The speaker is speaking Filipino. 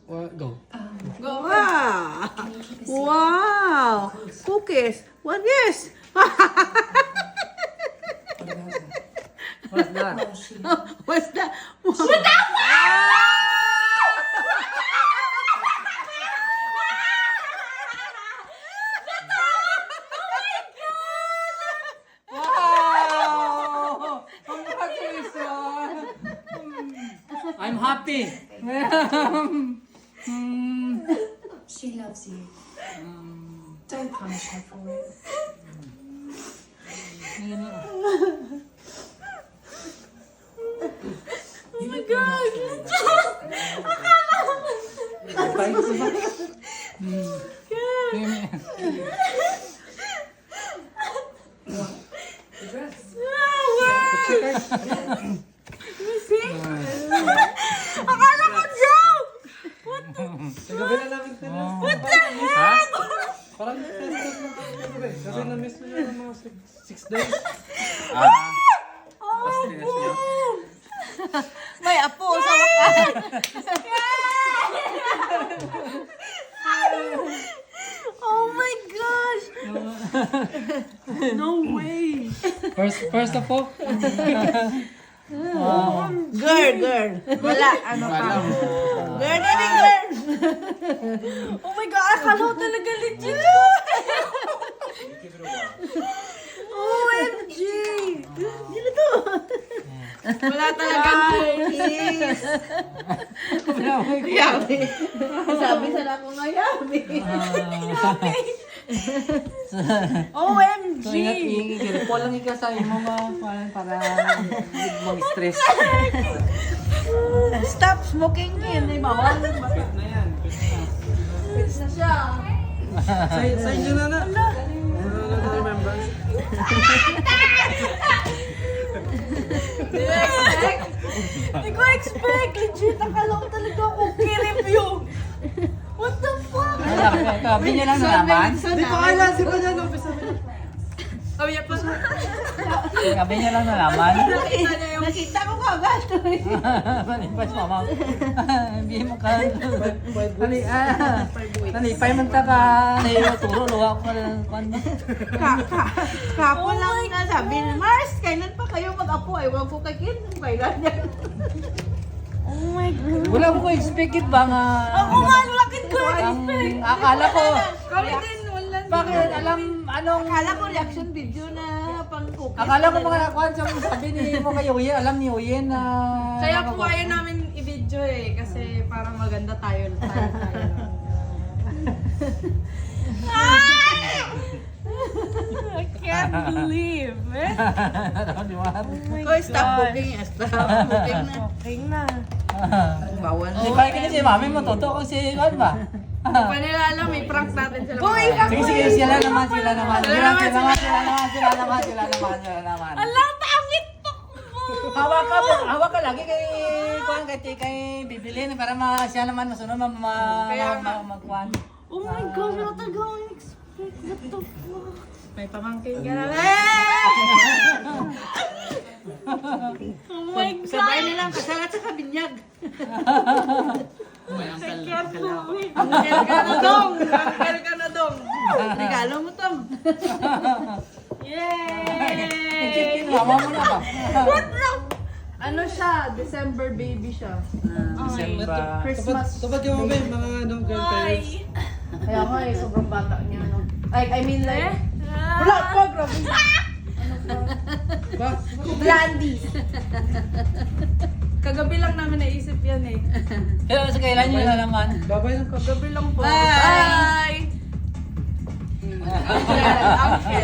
Go. Go. Wow! Wow! Cookies! What is? What's that? What's that? Wow! Congratulations! I'm happy. She loves you. Don't punish her for it. Oh my God! The dress. Akala ko joke! Gabi na namin ito. What the heck? Parang test lang gabi. Kasi na-miss mo yung mga 6 days. Oh my God! May apo sa wakas! Oh my gosh! No way! First of all, Girl! Wala, ano pa? Girl! Oh my God, akala ko talaga legit! OMG! Dito to! Wala talagang cookies! Yummy! Sabi sana ako nga yummy! OMG! so ingat po lang ika sa imo para mag-stress. Stop smoking yun! Ay, bawal na ba? Na yan. Pwede na siya! Sa inyo na na. Remember? Hindi ko expect! Legit! Akala ko talaga cookie review! What the fuck? Gabi niya lang nalaman. Di pa kaya si pa dyan. Oh, yeah pa. Gabi niya lang nalaman. Nakita ko ka ba? Malipas mama. Hindi mo ka. Nalipay man ta ka. Turo luwa ko na kwan. Kapo lang na sabi ni Mars, kailan pa kayo mag-apo? Ewan ko kay Kim, kailan yan? Oh my God. Wala ko expect it ba nga. Ako nga, lakit ko expect. Akala ko. Kami din, wala. Bakit alam anong. Akala ko reaction video na pang cookies. Akala ko mga kwan sa sabi ni mo kay Uyen, alam ni Uyen na. Kaya po ayaw namin i-video eh, kasi parang maganda tayo. I can't believe. Di ba? Ko, stop cooking. Stop cooking na. Okay na. Bawal. Di ba kaya si mami mo totoo kung si Juan ba? Hindi pa nila alam, may prank natin sila. Boy, Sige, sila naman. Sila naman. alam, pangit pa ko. Hawak ka lagi kay Juan kay bibilin para siya naman masunod magkuhan. Oh my God, wala talaga akong expect. What the fuck? May pamangkin ka na. Oh my God. Sabay nilang kasalat sa kabinyag. Angkel ka na dong! Angkel ka na dong! Regalo mo, Tom. Yay! Mama mo na ba? Ano siya? December baby siya. December. Christmas. Tapat yung mga grandparents. Kaya nga eh, sobrang bata niya. No? Like, I mean like... Wala pa, grabe. Ba? Blandies. Kagabi lang namin naisip yan eh. Pero sa kailan nyo na naman? Babay ng Kagabi lang po. Bye! Bye!